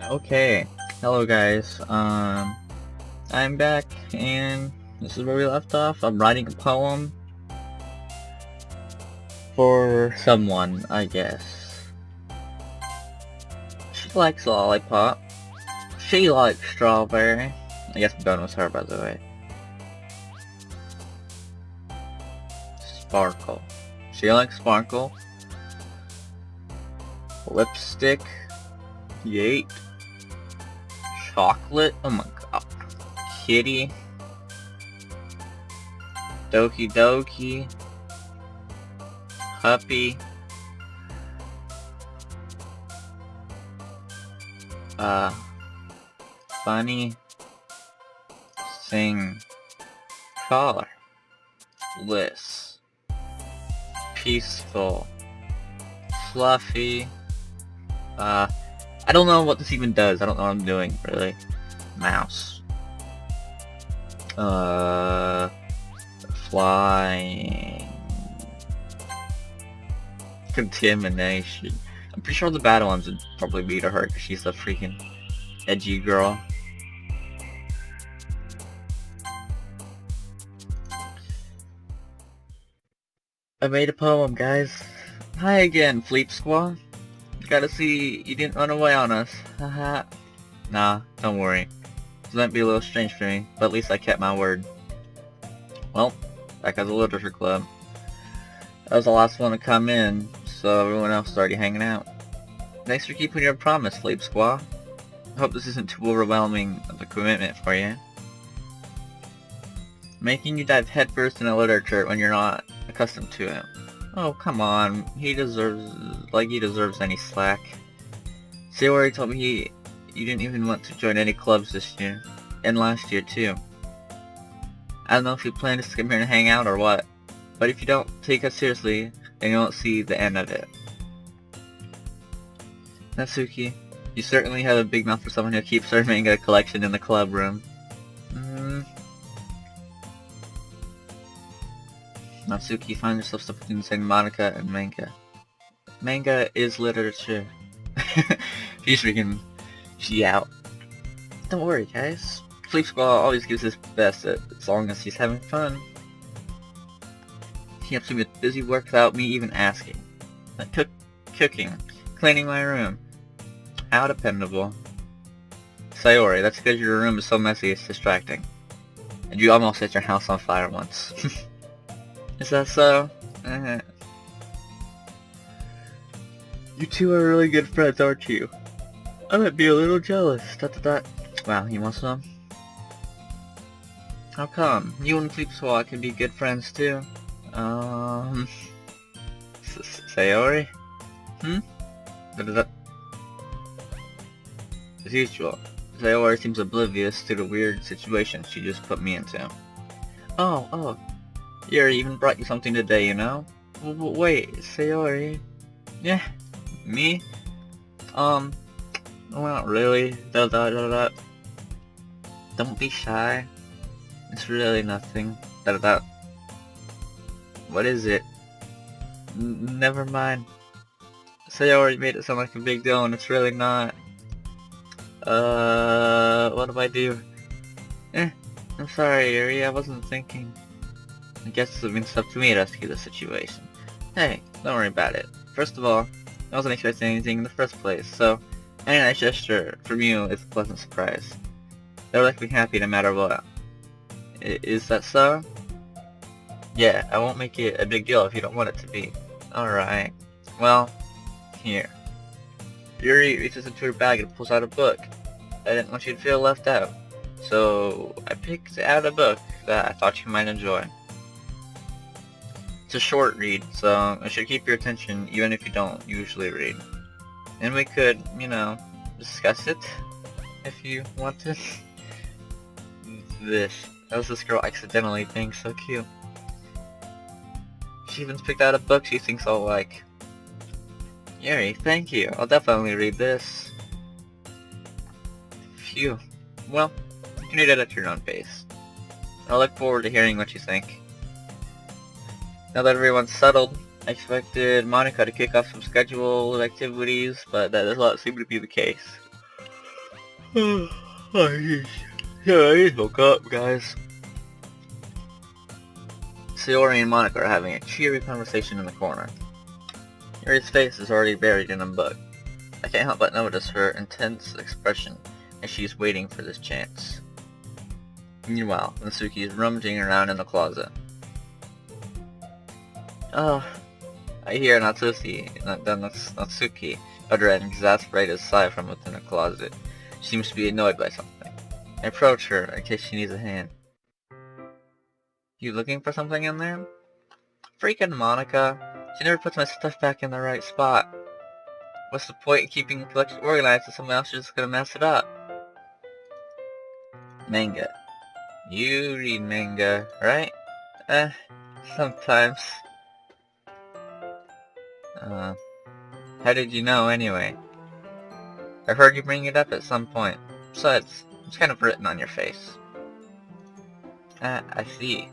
Okay, hello guys. I'm back, and this is where we left off. I'm writing a poem for someone, I guess. She likes lollipop. She likes strawberry. I guess I'm done with her, by the way. Sparkle. She likes sparkle. Lipstick. Yate. Chocolate. Oh my god. Kitty. Doki. Puppy. Funny. Sing. Color. Bliss. Peaceful. Fluffy. I don't know what this even does. I don't know what I'm doing, really. Mouse. Flying. Contamination. I'm pretty sure the bad ones would probably be to her, because she's a freaking edgy girl. I made a poem, guys. Hi again, Fleep Squad. Gotta see you didn't run away on us. Haha. Nah, don't worry. This might be a little strange for me, but at least I kept my word. Well, back at the literature club. I was the last one to come in, so everyone else is already hanging out. Thanks for keeping your promise, Fleep Squad. I hope this isn't too overwhelming of a commitment for you. Making you dive headfirst into literature when you're not accustomed to it. Oh, come on. He deserves any slack. Sayori told me you didn't even want to join any clubs this year. And last year, too. I don't know if you plan to come here and hang out or what. But if you don't take us seriously, then you won't see the end of it. Natsuki, you certainly have a big mouth for someone who keeps her manga collection in the club room. Natsuki finds herself stuck between saying Monica and manga. Manga is literature. She's freaking out. Don't worry, guys. Fleep Squad always gives his best as long as he's having fun. He helps me with busy work without me even asking. Like cooking, cleaning my room. How dependable. Sayori, that's because your room is so messy it's distracting. And you almost set your house on fire once. Is that so? You two are really good friends, aren't you? I might be a little jealous. Wow, you want some? How come? You and Fleep Squad can be good friends too. Sayori? As usual, Sayori seems oblivious to the weird situation she just put me into. Oh. Yuri even brought you something today, you know? Wait, Sayori? Yeah, me? Well, not really. Don't be shy. It's really nothing. What is it? Never mind. Sayori made it sound like a big deal and it's really not. What do I do? I'm sorry, Yuri, I wasn't thinking. I guess it means up to me to rescue the situation. Hey, don't worry about it. First of all, I wasn't expecting anything in the first place, so any nice gesture from you is a pleasant surprise. They're likely happy no matter what. Is that so? Yeah, I won't make it a big deal if you don't want it to be. Alright. Well, here. Yuri reaches into her bag and pulls out a book. I didn't want you to feel left out, so I picked out a book that I thought you might enjoy. It's a short read, so it should keep your attention even if you don't usually read. And we could, discuss it if you wanted. How's this girl accidentally being so cute? She even picked out a book she thinks I'll like. Yuri, thank you. I'll definitely read this. Phew. Well, you can read it at your own pace. I'll look forward to hearing what you think. Now that everyone's settled, I expected Monica to kick off some scheduled activities, but that does not seem to be the case. I just woke up, guys. Sayori and Monica are having a cheery conversation in the corner. Yuri's face is already buried in a book. I can't help but notice her intense expression as she's waiting for this chance. Meanwhile, Natsuki is rummaging around in the closet. Oh, I hear Natsuki utter an exasperated sigh from within the closet. She seems to be annoyed by something. I approach her in case she needs a hand. You looking for something in there? Freaking Monica. She never puts my stuff back in the right spot. What's the point in keeping the collection organized if someone else is just gonna mess it up? Manga. You read manga, right? Sometimes. How did you know anyway? I heard you bring it up at some point. Besides, it's kind of written on your face. I see.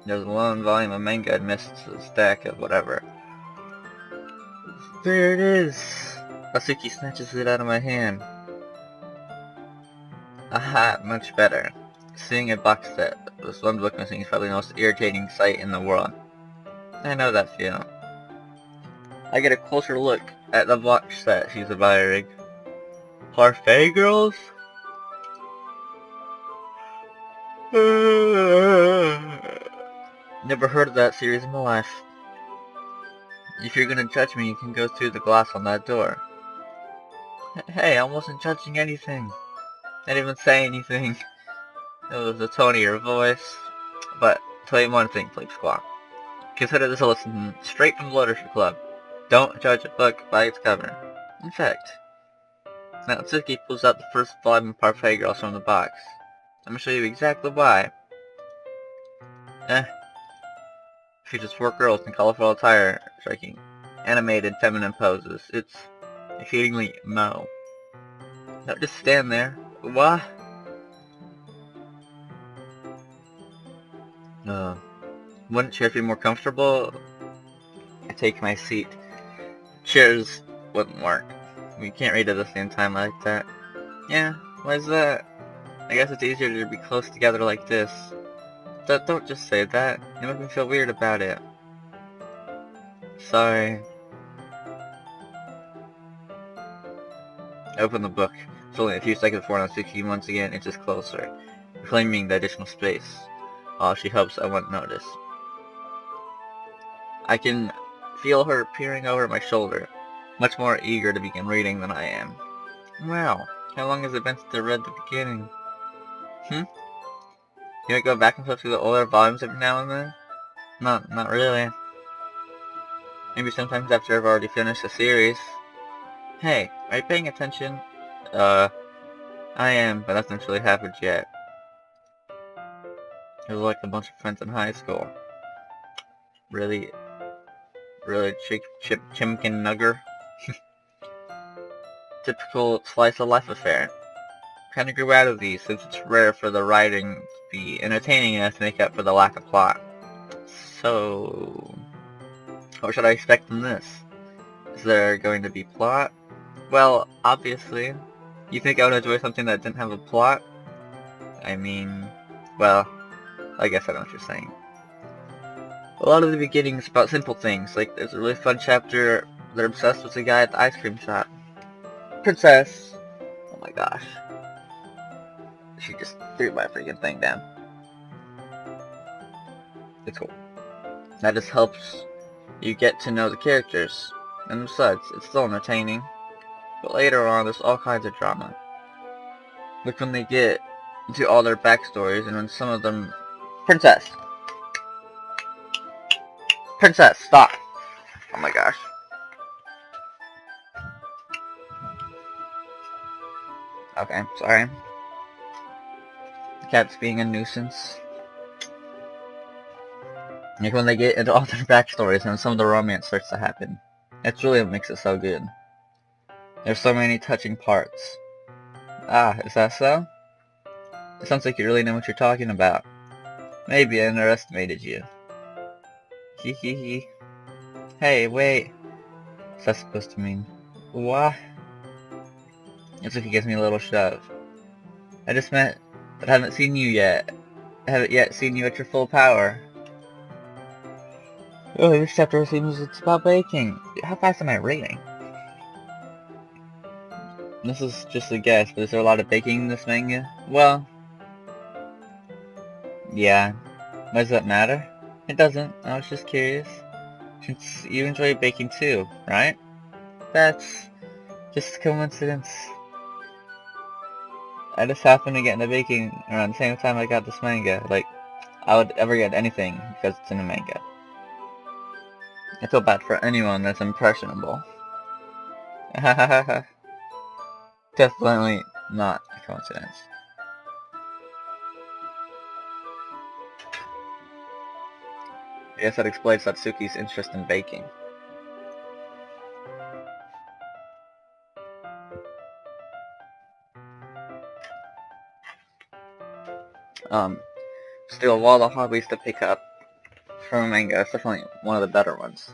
There's one volume of manga amidst a stack of whatever. There it is! Natsuki snatches it out of my hand. Aha, much better. Seeing a box set with one book missing is probably the most irritating sight in the world. I know that feeling. I get a closer look at the box set she's admiring. Parfait Girls? Never heard of that series in my life. If you're gonna judge me, you can go through the glass on that door. Hey, I wasn't judging anything. I didn't even say anything. It was the tone of your voice. But, tell you one thing, Bleep Squawk. Consider this a lesson straight from the Literature Club. Don't judge a book by its cover. In fact, Natsuki pulls out the first volume of Parfait Girls from the box. I'm gonna show you exactly why. Features 4 girls in colorful attire, striking animated feminine poses. It's exceedingly mo. Now just stand there. What? Wouldn't chairs be more comfortable? I take my seat. Chairs wouldn't work. We can't read at the same time like that. Yeah, why is that? I guess it's easier to be close together like this. Don't just say that. You make me feel weird about it. Sorry. I open the book. It's only a few seconds before Natsuki once again inches closer, reclaiming the additional space. She hopes I won't notice. I can feel her peering over my shoulder, much more eager to begin reading than I am. Wow, how long has it been since I read the beginning? You might go back and flip through the older volumes every now and then? Not really. Maybe sometimes after I've already finished the series. Hey, are you paying attention? I am, but nothing's really happened yet. It was like a bunch of friends in high school. Really chimkin nugger. Typical slice of life affair. Kinda grew out of these since it's rare for the writing to be entertaining enough to make up for the lack of plot. So, what should I expect from this? Is there going to be plot? Well, obviously. You think I would enjoy something that didn't have a plot? I mean, well, I guess I know what you're saying. A lot of the beginning is about simple things, like there's a really fun chapter, they're obsessed with the guy at the ice cream shop. Princess! Oh my gosh. She just threw my freaking thing down. It's cool. That just helps you get to know the characters. And besides, it's still entertaining. But later on, there's all kinds of drama. Like when they get into all their backstories and when some of them... Princess! Princess, stop! Oh my gosh. Okay, sorry. The cat's being a nuisance. Like when they get into all their backstories and some of the romance starts to happen. That's really what makes it so good. There's so many touching parts. Ah, is that so? It sounds like you really know what you're talking about. Maybe I underestimated you. Hee hee hee. Hey, wait. What's that supposed to mean? What? Itsuki gives me a little shove. I just meant that I haven't seen you yet. I haven't yet seen you at your full power. Oh, this chapter seems it's about baking. How fast am I reading? This is just a guess, but is there a lot of baking in this manga? Well, yeah. Why does that matter? It doesn't. I was just curious. Since you enjoy baking too, right? That's just a coincidence. I just happened to get into baking around the same time I got this manga. Like, I would ever get anything because it's in a manga. I feel bad for anyone that's impressionable. Definitely not a coincidence. I guess that explains Satsuki's interest in baking. Still, of all the hobbies to pick up from a manga, it's definitely one of the better ones.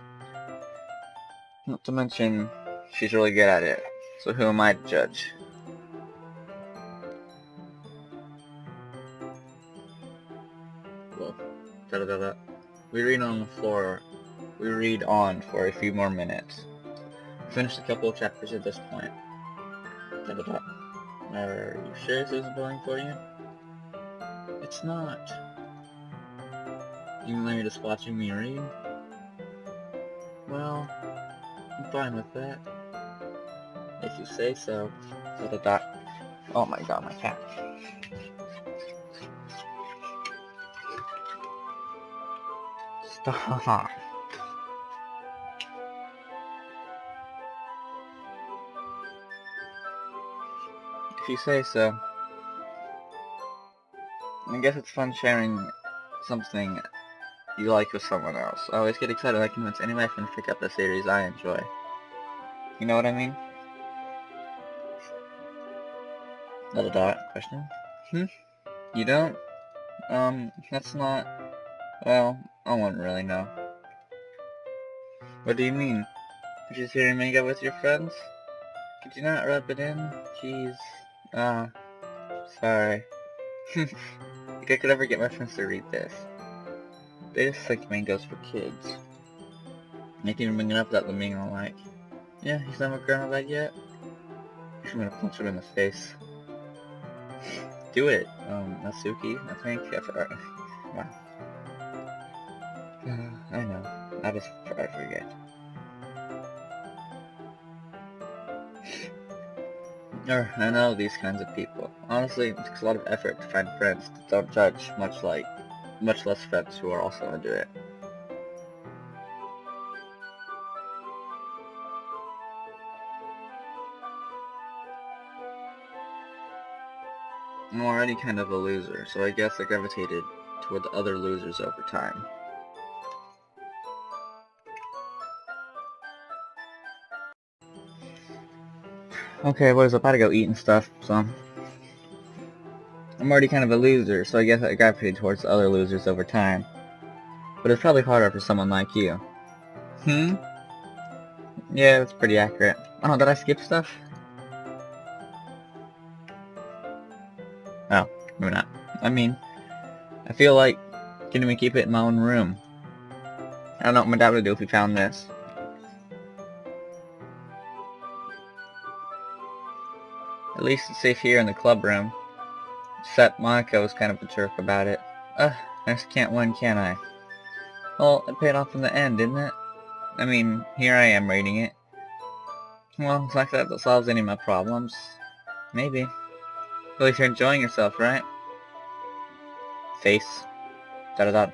Not to mention, she's really good at it, so who am I to judge? Well, da-da-da-da. We read on for a few more minutes. Finished a couple of chapters at this point. Da-da-da. Are you sure this isn't boring for you? It's not. Even though you're just watching me read? Well, I'm fine with that. If you say so. Da-da-da. Oh my god, my cat. Stop. If you say so. I guess it's fun sharing something you like with someone else. I always get excited when I convince any of my friends to pick up a series I enjoy. You know what I mean? Da-da-da. Question? You don't? That's not... Well, I wouldn't really know. What do you mean? Did you hear manga with your friends? Could you not rub it in? Jeez. Sorry. Think I could ever get my friends to read this. They just think mango's for kids. I can even bring it up without them being all like, yeah, he's not grown up that yet. I'm gonna punch him in the face. Do it, Natsuki, I think. Wow. I know. I forget. I know these kinds of people. Honestly, it takes a lot of effort to find friends that don't judge, much less friends who are also into it. I'm already kind of a loser, so I guess I gravitated toward the other losers over time. Okay, what is up? I gotta go eat and stuff, so... I'm already kind of a loser, so I guess I gravitated towards the other losers over time. But it's probably harder for someone like you. Yeah, that's pretty accurate. Oh, did I skip stuff? Oh, maybe not. I mean, I feel like getting me keep it in my own room. I don't know what my dad would do if he found this. At least it's safe here in the club room. Except Monica was kind of a jerk about it. I just can't win, can I? Well, it paid off in the end, didn't it? I mean, here I am reading it. Well, it's like that solves any of my problems. Maybe. At least you're enjoying yourself, right? Face. Da-da-da.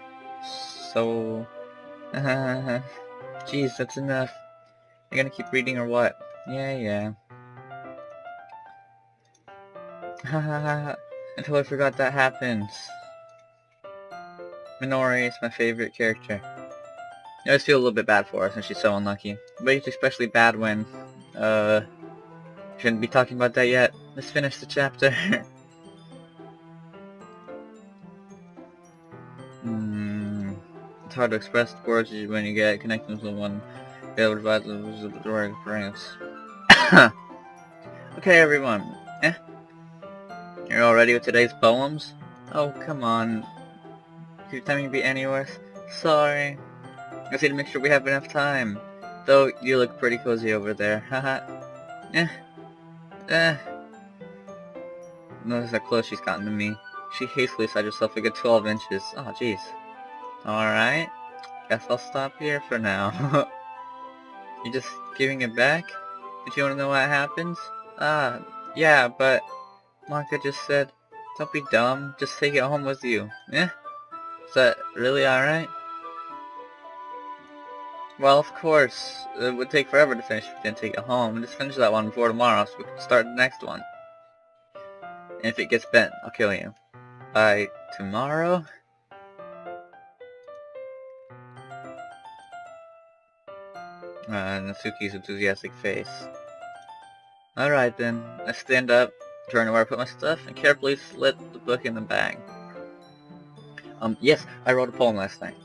So... Jeez, that's enough. You gonna keep reading or what? Yeah. Hahaha. I totally forgot that happens. Minori is my favorite character. I always feel a little bit bad for her since she's so unlucky. But it's especially bad when, shouldn't be talking about that yet. Let's finish the chapter. It's hard to express the words when you get connected with someone. Be able to provide the experience. Okay, everyone. You're all ready with today's poems? Oh, come on. Your timing be any worse? Sorry. I just need to make sure we have enough time. Though, you look pretty cozy over there. Haha. Eh. Notice how close she's gotten to me. She hastily side herself a good 12 inches. Oh, jeez. Alright. Guess I'll stop here for now. You're just giving it back? Did you want to know what happens? Yeah, but Monica just said, don't be dumb, just take it home with you. Is that really alright? Well, of course. It would take forever to finish if you didn't take it home. Just finish that one before tomorrow so we can start the next one. And if it gets bent, I'll kill you. By tomorrow? Natsuki's enthusiastic face. Alright then, I stand up, turn to where I put my stuff, and carefully slip the book in the bag. Yes, I wrote a poem last night.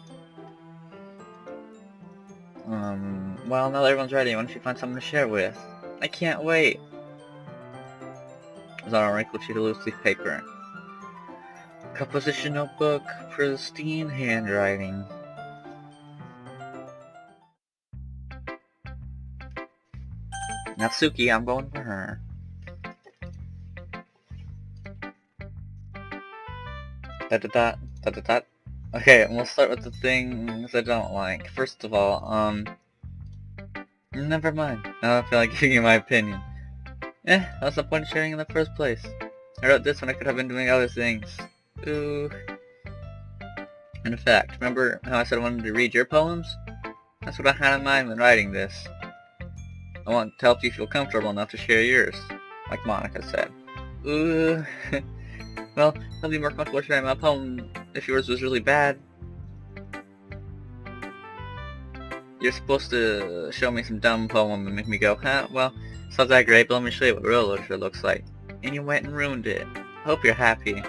Well, now that everyone's ready, why don't you find someone to share with? I can't wait! It was on a wrinkled sheet of loose-leaf paper. Composition notebook, pristine handwriting. Natsuki, I'm going for her. Dot. Okay, we'll start with the things I don't like. First of all, never mind. I don't feel like giving you my opinion. What's the point of sharing in the first place? I wrote this when I could have been doing other things. Ooh. In fact, remember how I said I wanted to read your poems? That's what I had in mind when writing this. I want to help you feel comfortable enough to share yours, like Monica said. Ooh. Well, I'll be more comfortable sharing my poem if yours was really bad. You're supposed to show me some dumb poem and make me go, huh? Well, it's not that great, but let me show you what real literature looks like. And you went and ruined it. I hope you're happy.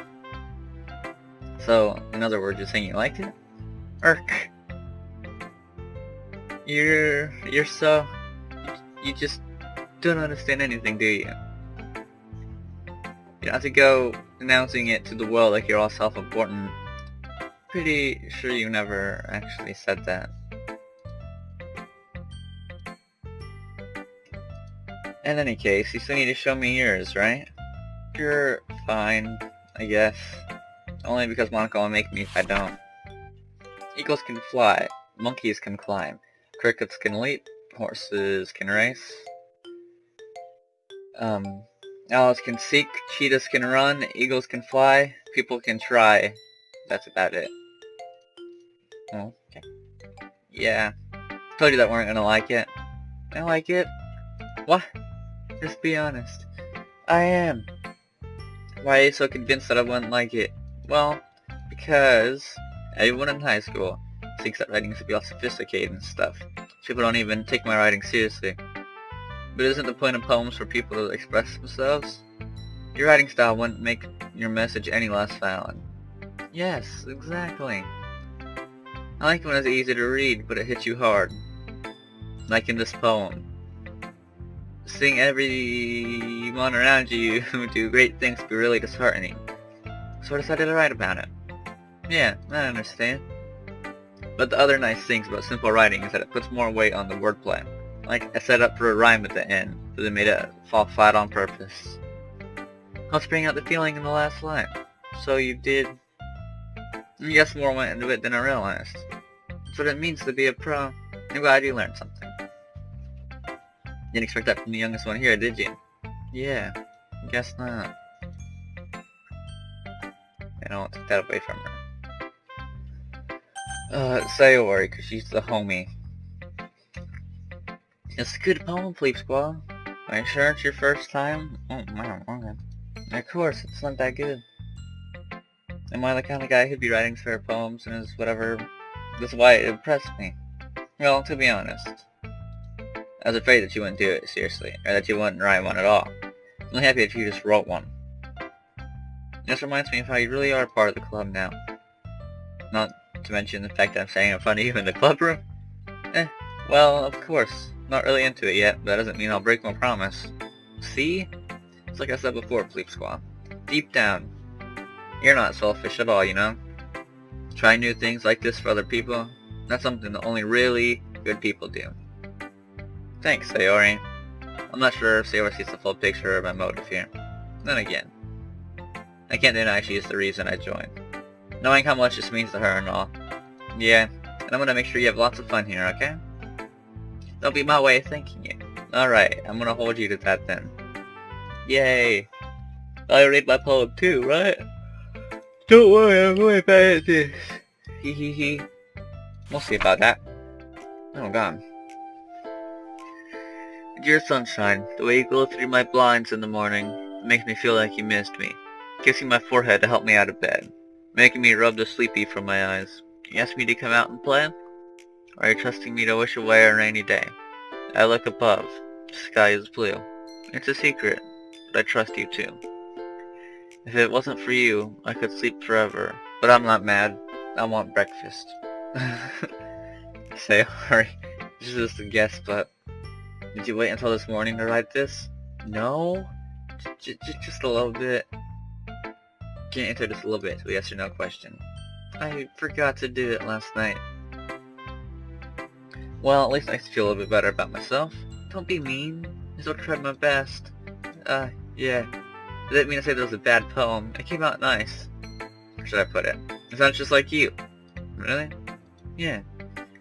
So, in other words, you're saying you liked it? Irk. You're so... You just don't understand anything, do you? You don't have to go announcing it to the world like you're all self-important. Pretty sure you never actually said that. In any case, you still need to show me yours, right? You're fine, I guess. Only because Monica will make me if I don't. Eagles can fly, monkeys can climb, crickets can leap, horses can race. Owls can seek, cheetahs can run, eagles can fly, people can try. That's about it. Oh, okay. Yeah. Told you that weren't gonna like it. I like it. What? Just be honest. I am. Why are you so convinced that I wouldn't like it? Well, because everyone in high school thinks that writing should be all sophisticated and stuff. People don't even take my writing seriously. But isn't the point of poems for people to express themselves? Your writing style wouldn't make your message any less valid. Yes, exactly. I like when it's easy to read, but it hits you hard. Like in this poem. Seeing everyone around you do great things can be really disheartening. So I decided to write about it. Yeah, I understand. But the other nice things about simple writing is that it puts more weight on the wordplay. Like, I set up for a rhyme at the end, but they made it fall flat on purpose. Helps bring out the feeling in the last line. So you did... I guess more went into it than I realized. That's what it means to be a pro. I'm glad you learned something. Didn't expect that from the youngest one here, did you? Yeah, guess not. I don't take that away from her. Sayori, cause she's the homie. It's a good poem, Fleep Squall. Are you sure it's your first time? Oh, wow, okay. Of course, it's not that good. Am I the kind of guy who'd be writing fair poems and is whatever? That's why it impressed me. Well, to be honest, I was afraid that you wouldn't do it seriously, or that you wouldn't write one at all. I'm really happy that you just wrote one. This reminds me of how you really are part of the club now. Not to mention the fact that I'm staying in front of you in the club room. Well, of course. Not really into it yet, but that doesn't mean I'll break my promise. See? It's like I said before, Bleep Squaw. Deep down, you're not selfish at all, you know? Trying new things like this for other people, that's something that only really good people do. Thanks, Sayori. I'm not sure if Sayori sees the full picture of my motive here. Then again, I can't deny she's the reason I joined. Knowing how much this means to her and all. Yeah, and I'm gonna make sure you have lots of fun here, okay? Don't be my way of thanking you. Alright, I'm gonna hold you to that then. Yay! I read my poem too, right? Don't worry, I'm way bad at this. Hee hee hee. We'll see about that. Oh god. Dear sunshine, the way you glow through my blinds in the morning makes me feel like you missed me. Kissing my forehead to help me out of bed. Making me rub the sleepy from my eyes. You ask me to come out and play? Or are you trusting me to wish away a rainy day? I look above. The sky is blue. It's a secret, but I trust you too. If it wasn't for you, I could sleep forever. But I'm not mad. I want breakfast. Sorry, this is just a guess, but did you wait until this morning to write this? No? Just a little bit. Can you answer just a little bit to a yes or no question? I forgot to do it last night. Well, at least I feel a little bit better about myself. Don't be mean. I still tried my best. Yeah. I didn't mean to say that was a bad poem. It came out nice. Where should I put it? It sounds just like you. Really? Yeah.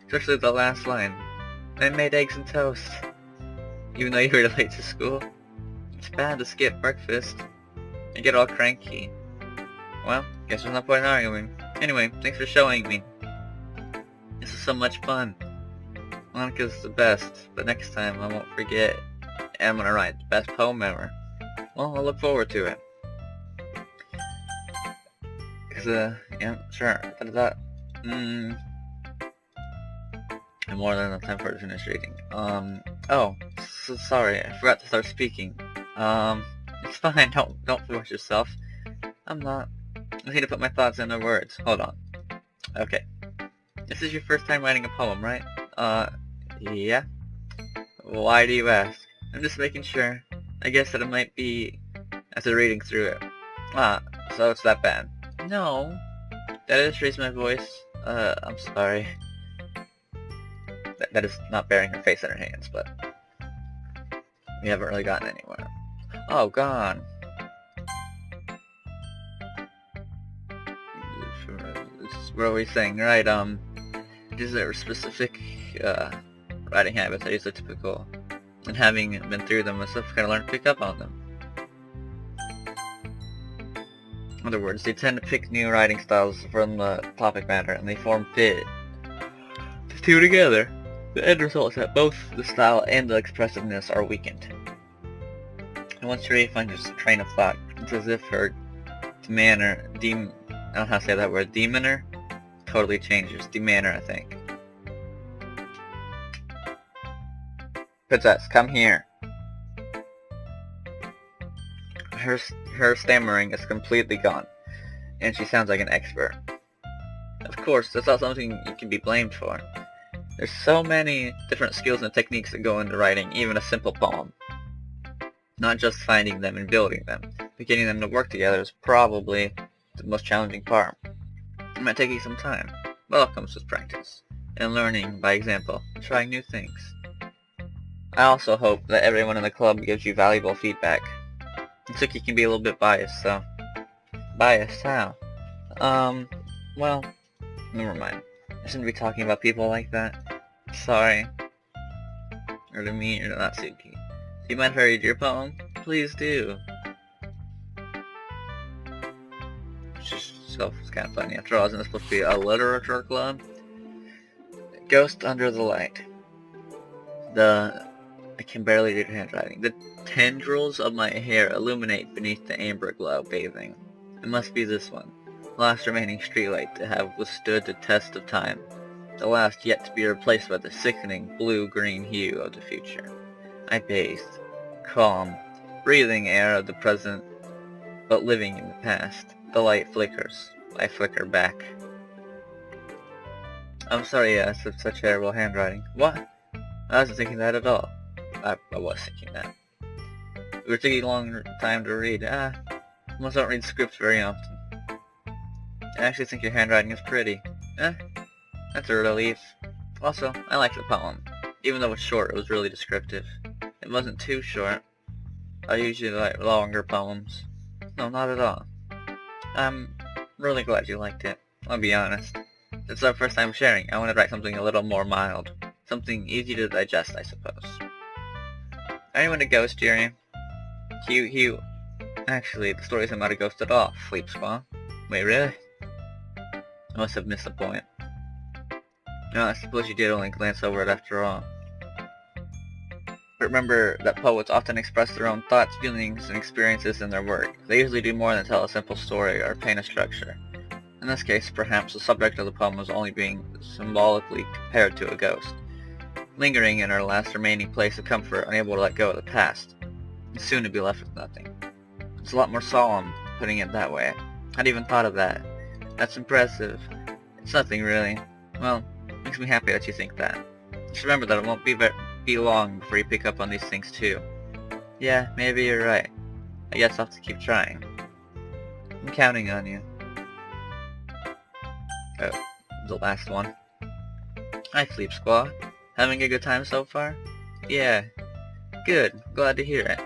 Especially the last line. I made eggs and toast. Even though you were late to school. It's bad to skip breakfast. And get all cranky. Well, guess there's no point in arguing. Anyway, thanks for showing me. This is so much fun. Monica's the best, but next time I won't forget. And I'm gonna write the best poem ever. Well, I'll look forward to it. Yeah, sure. I'm more than enough time for it to finish reading. Oh, so sorry, I forgot to start speaking. It's fine, don't force yourself. I'm not. I need to put my thoughts into words. Hold on. Okay. This is your first time writing a poem, right? Yeah? Why do you ask? I'm just making sure. I guess that it might be after reading through it. So it's that bad. No. That is raise my voice. I'm sorry. That is not bearing her face in her hands, but we haven't really gotten anywhere. Oh, gone. What are we saying? Right, is there specific, writing habits I use are typical, and having been through them myself, kind of learn to pick up on them. In other words, they tend to pick new writing styles from the topic matter, and they form fit the two together. The end result is that both the style and the expressiveness are weakened. And once you really find your train of thought, it's as if her demeanor, I don't know how to say that word, demeanor, totally changes. Demeanor, I think. Princess, come here. Her stammering is completely gone, and she sounds like an expert. Of course, that's not something you can be blamed for. There's so many different skills and techniques that go into writing even a simple poem. Not just finding them and building them, but getting them to work together is probably the most challenging part. It might take you some time, but all comes with practice, and learning by example, and trying new things. I also hope that everyone in the club gives you valuable feedback. Suki can be a little bit biased, so... Biased? How? Well, never mind. I shouldn't be talking about people like that. Sorry. Or to me, or not Suki. Do you mind if I read your poem? Please do. It's kind of funny. After all, isn't this supposed to be a literature club? Ghost under the light. I can barely read her handwriting. The tendrils of my hair illuminate beneath the amber glow bathing. It must be this one. The last remaining streetlight to have withstood the test of time. The last yet to be replaced by the sickening blue-green hue of the future. I bathed, calm, breathing air of the present, but living in the past. The light flickers. I flicker back. I'm sorry, yes, it's such terrible handwriting. What? I wasn't thinking that at all. I was thinking that. It would take a long time to read. Most don't read scripts very often. I actually think your handwriting is pretty. That's a relief. Also, I like the poem. Even though it's short, it was really descriptive. It wasn't too short. I usually like longer poems. No, not at all. I'm really glad you liked it. I'll be honest. It's our first time sharing. I wanted to write something a little more mild. Something easy to digest, I suppose. Are you into ghost theory? Hugh. Actually, the story isn't about a ghost at all, Sleep Squaw. Wait, really? I must have missed the point. No, I suppose you did only glance over it after all. But remember that poets often express their own thoughts, feelings, and experiences in their work. They usually do more than tell a simple story or paint a structure. In this case, perhaps the subject of the poem was only being symbolically compared to a ghost, lingering in her last remaining place of comfort, unable to let go of the past, and soon to be left with nothing. It's a lot more solemn, putting it that way. I'd even thought of that. That's impressive. It's nothing really. Well, makes me happy that you think that. Just remember that it won't be long before you pick up on these things too. Yeah, maybe you're right. I guess I'll have to keep trying. I'm counting on you. Oh, the last one. Hi, Sleep Squaw. Having a good time so far? Yeah. Good. Glad to hear it.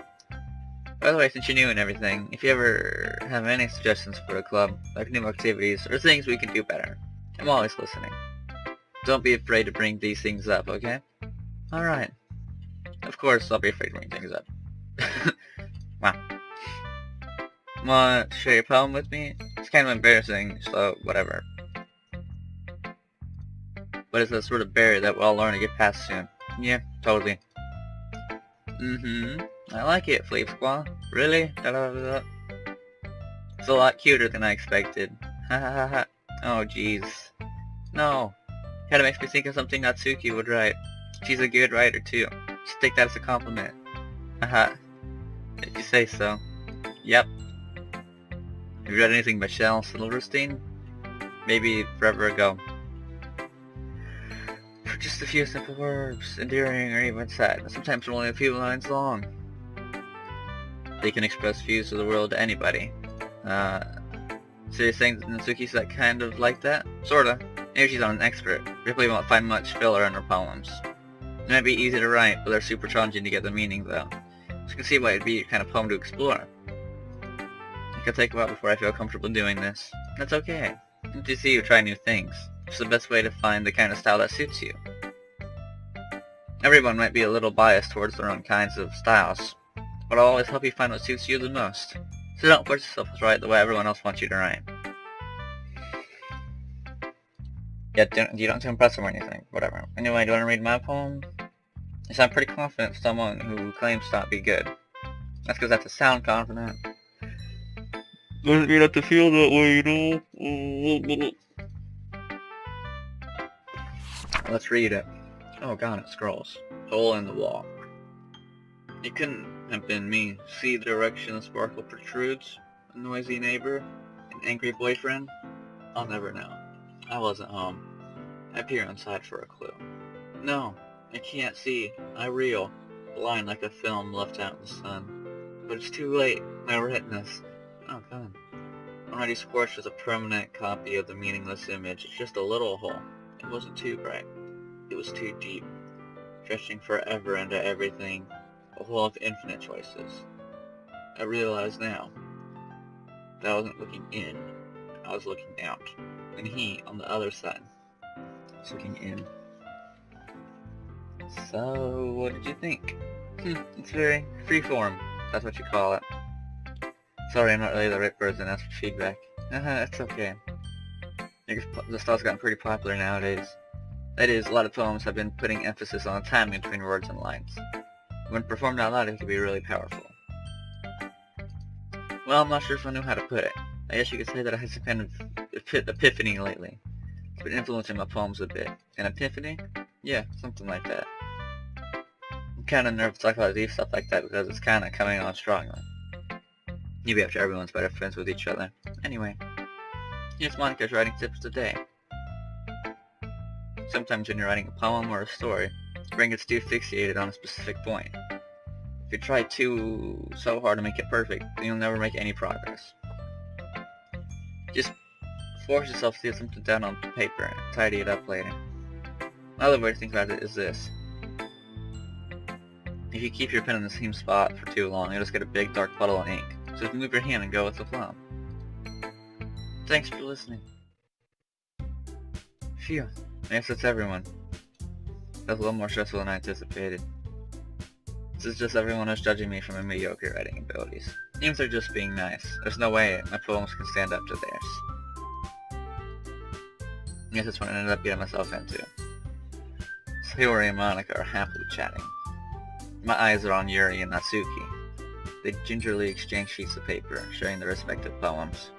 By the way, since you're new and everything, if you ever have any suggestions for the club, like new activities, or things we can do better, I'm always listening. Don't be afraid to bring these things up, okay? Alright. Of course, I'll be afraid to bring things up. Wow. Want to share your poem with me? It's kind of embarrassing, so whatever. But it's a sort of barrier that we'll all learn to get past soon. Yeah, totally. I like it, Sleep Squaw. Really? Da-da-da-da. It's a lot cuter than I expected. Ha ha ha ha. Oh jeez. No. Kinda makes me think of something Natsuki would write. She's a good writer too. Just take that as a compliment. Haha. If you say so. Yep. Have you read anything by Shel Silverstein? Maybe forever ago. For just a few simple words, endearing or even sad, and sometimes only a few lines long. They can express views of the world to anybody. So you're saying that Natsuki's that kind of like that? Sorta. Maybe she's not an expert. You probably won't find much filler in her poems. It might be easy to write, but they're super challenging to get the meaning though. So you can see why it'd be your kind of poem to explore. It could take a while before I feel comfortable doing this. That's okay. Good to see you try new things. It's the best way to find the kind of style that suits you. Everyone might be a little biased towards their own kinds of styles, but I'll always help you find what suits you the most. So don't force yourself to write the way everyone else wants you to write. Yeah, you don't have to impress them or anything. Whatever. Anyway, do you want to read my poem? You sound pretty confident for someone who claims to not be good. That's because I have to sound confident. Doesn't mean I have to feel that way, you know? Let's read it. Oh god, it scrolls. Hole in the wall. It couldn't have been me. See the direction the sparkle protrudes? A noisy neighbor? An angry boyfriend? I'll never know. I wasn't home. I peer inside for a clue. No, I can't see. I reel, blind like a film left out in the sun. But it's too late. My retinas. Oh god. Already scorched as a permanent copy of the meaningless image. It's just a little hole. It wasn't too bright. It was too deep. Stretching forever into everything. A hole of infinite choices. I realize now that I wasn't looking in. I was looking out. And he, on the other side, was looking in. So, what did you think? It's very freeform. That's what you call it. Sorry, I'm not really the right person to ask for feedback. It's okay. I guess the style's gotten pretty popular nowadays. That is, a lot of poems have been putting emphasis on the timing between words and lines. When performed out loud, it can be really powerful. Well, I'm not sure if I know how to put it. I guess you could say that I had some kind of epiphany lately. It's been influencing my poems a bit. An epiphany? Yeah, something like that. I'm kinda nervous to talk about deep stuff like that because it's kinda coming on strongly. Maybe after everyone's better friends with each other. Anyway, here's Monica's writing tips today. Sometimes when you're writing a poem or a story, your brain gets too fixated on a specific point. If you try so hard to make it perfect, then you'll never make any progress. Just force yourself to get something down on paper and tidy it up later. Another way to think about it is this. If you keep your pen in the same spot for too long, you'll just get a big dark puddle of ink. So just move your hand and go with the flow. Thanks for listening. Phew. I guess that's everyone. That was a little more stressful than I anticipated. This is just everyone else judging me for my mediocre writing abilities. Even if they're just being nice, there's no way my poems can stand up to theirs. I guess that's what I ended up getting myself into. Sayori and Monica are happily chatting. My eyes are on Yuri and Natsuki. They gingerly exchange sheets of paper, sharing their respective poems.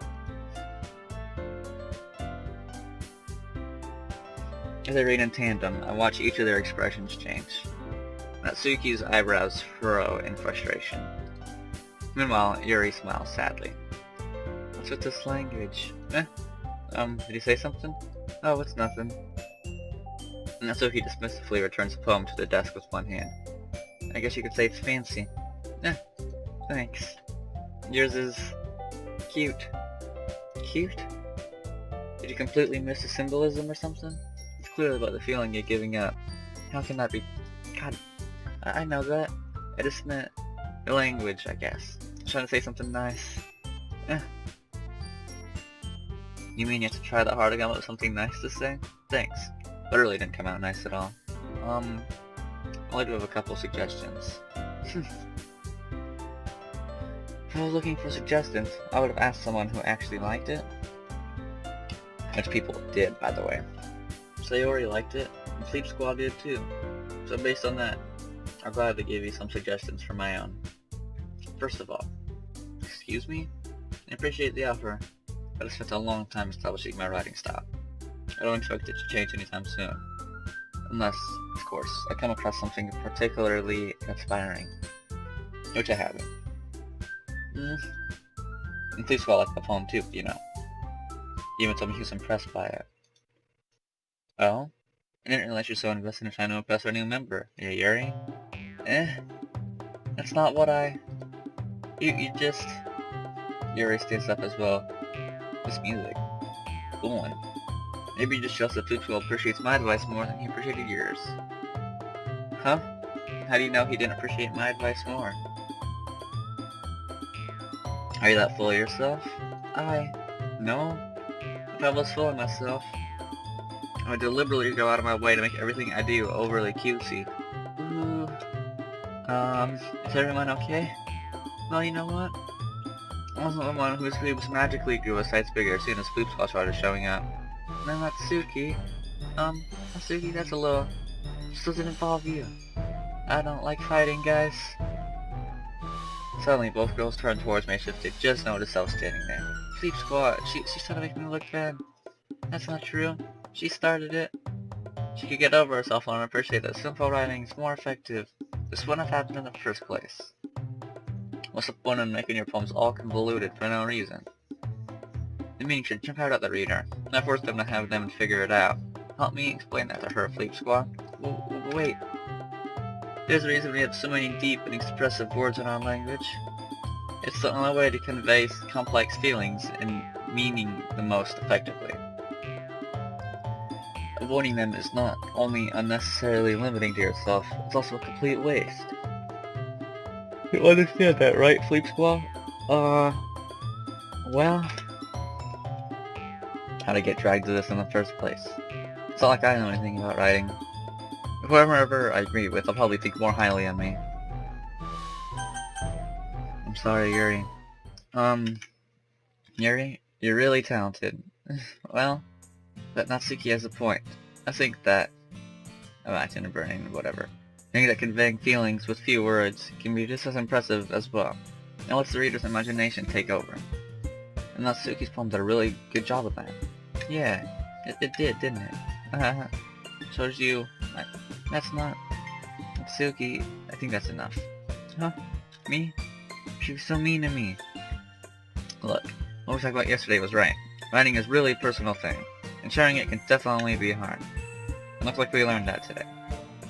As I read in tandem, I watch each of their expressions change. Natsuki's eyebrows furrow in frustration. Meanwhile, Yuri smiles sadly. What's with this language? Did he say something? Oh, it's nothing. Natsuki dismissively returns the poem to the desk with one hand. I guess you could say it's fancy. Thanks. Yours is... cute. Cute? Did you completely miss the symbolism or something? It's clearly about the feeling you're giving up. How can that be... God, I know that. I just meant the language, I guess. I was trying to say something nice. You mean you have to try that hard to come up with something nice to say? Thanks. But it really didn't come out nice at all. I only do have a couple suggestions. If I was looking for suggestions, I would have asked someone who actually liked it. Which people did, by the way. Sayori liked it, and Sleep Squad did too. So based on that, I'll gladly give you some suggestions for my own. First of all, excuse me? I appreciate the offer, but I spent a long time establishing my writing style. I don't expect it to change anytime soon. Unless, of course, I come across something particularly inspiring. Which I haven't. And Sleep Squad liked the poem too, you know. He even told me he was impressed by it. Oh? I didn't realize you're so invested in trying to impress our new member. Yeah, Yuri? That's not what You just... Yuri stands up as well. This music. Go on. Maybe you just trust that Sleep Squad appreciates my advice more than he appreciated yours. Huh? How do you know he didn't appreciate my advice more? Are you that full of yourself? No. If I was full of myself, I would deliberately go out of my way to make everything I do overly cutesy. Ooh. Is everyone okay? Well, you know what? I wasn't the one whose boobs magically grew a size bigger as soon as Sleep Squad started showing up. And then Natsuki. Natsuki, that's a little... This doesn't involve you. I don't like fighting, guys. Suddenly, both girls turned towards me as if they just noticed I was standing there. Sleep Squad, she's trying to make me look bad. That's not true. She started it. She could get over herself and appreciate that simple writing is more effective. This wouldn't have happened in the first place. What's the point in making your poems all convoluted for no reason? The meaning should jump out at the reader, not force them to have them figure it out. Help me explain that to her, Sleep Squad. Wait. There's a reason we have so many deep and expressive words in our language. It's the only way to convey complex feelings and meaning the most effectively. Avoiding them is not only unnecessarily limiting to yourself, it's also a complete waste. You understand that, right, Sleep Squad? Well... How to get dragged to this in the first place. It's not like I know anything about writing. Whoever I agree with, I'll probably think more highly of me. I'm sorry, Yuri. Yuri, you're really talented. Well, but Natsuki has a point. I think that... I'm acting and burning, whatever. I think that conveying feelings with few words can be just as impressive as well. It lets the reader's imagination take over. And Natsuki's poem did a really good job of that. Yeah, it did, didn't it? Shows you... That's not... Natsuki, I think that's enough. Huh? Me? She was so mean to me. Look, what we talked about yesterday was right. Writing is really a personal thing, and sharing it can definitely be hard. It looks like we learned that today.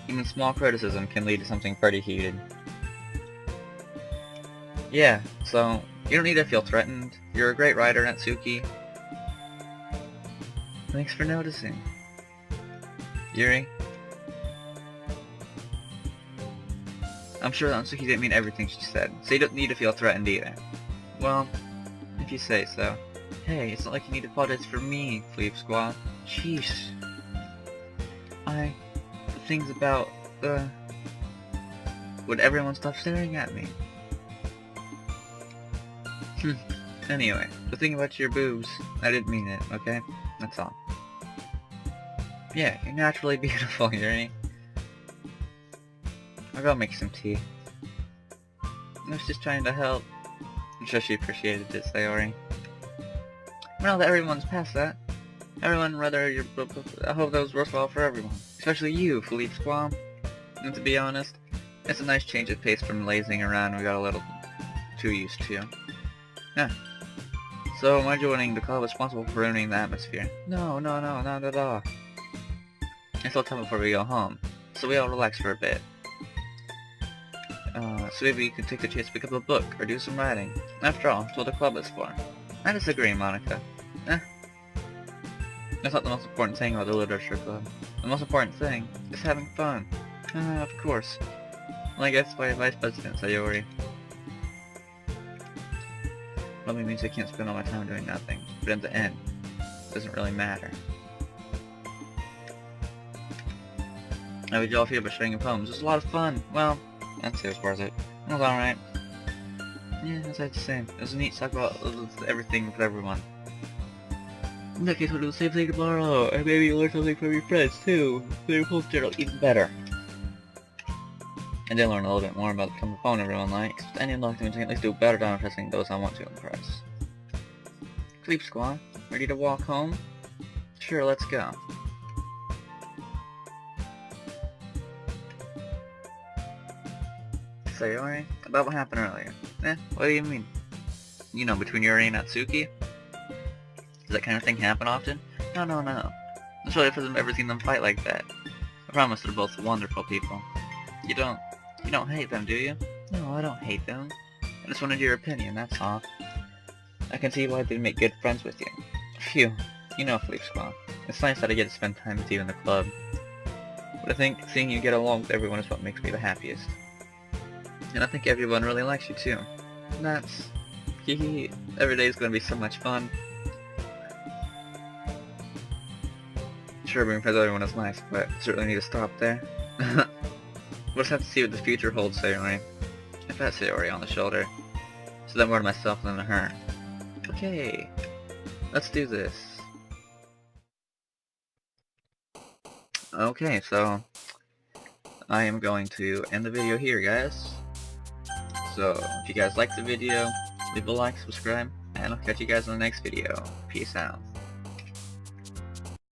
Even small criticism can lead to something pretty heated. Yeah, so you don't need to feel threatened. You're a great writer, Natsuki. Thanks for noticing. Yuri? I'm sure Natsuki didn't mean everything she said, so you don't need to feel threatened either. Well, if you say so. Hey, it's not like you need to apologize for me, Fleep Squad. Sheesh. The things about, would everyone stop staring at me? Anyway, the thing about your boobs, I didn't mean it, okay? That's all. Yeah, you're naturally beautiful, Yuri. I'll go make some tea. I was just trying to help. I'm sure she appreciated it, Sayori. Now that everyone's past that, everyone, whether you're... I hope that was worthwhile for everyone. Especially you, Philippe Squam. And to be honest, it's a nice change of pace from lazing around we got a little too used to. Yeah. So, am I joining the club responsible for ruining the atmosphere? No, not at all. It's still time before we go home, so we all relax for a bit. So maybe you can take the chance to pick up a book, or do some writing. After all, that's what the club is for. I disagree, Monica. That's not the most important thing about the literature club. The most important thing is having fun. Of course. Well, I guess by Vice President Sayori. Probably means I can't spend all my time doing nothing, but in the end, it doesn't really matter. How would y'all feel about sharing poems? It was a lot of fun. Well, I'd say it was worth it. It was alright. Yeah, that's the same. It was neat to talk about everything with everyone. In that case, we'll do the same thing tomorrow, and maybe you'll learn something from your friends too. Maybe we'll general even better. And then learn a little bit more about the kind of phone everyone likes. With any luck, I can at least do a better job impressing those I want to impress. Sleep Squad, ready to walk home? Sure, let's go. Sayori, about what happened earlier. What do you mean? You know, between Yuri and Natsuki? Does that kind of thing happen often? No. I'm sure I've ever seen them fight like that. I promise they're both wonderful people. You don't hate them, do you? No, I don't hate them. I just wanted your opinion, that's all. I can see why they'd make good friends with you. Phew, you know, Fleep Squad. It's nice that I get to spend time with you in the club. But I think seeing you get along with everyone is what makes me the happiest. And I think everyone really likes you too. That's... Every day is going to be so much fun. Sure, being friends with everyone is nice, but certainly need to stop there. We'll just have to see what the future holds, Sayori. I pat Sayori on the shoulder. So that more to myself than to her. Okay, let's do this. Okay, so I am going to end the video here, guys. So, if you guys liked the video, leave a like, subscribe, and I'll catch you guys in the next video. Peace out.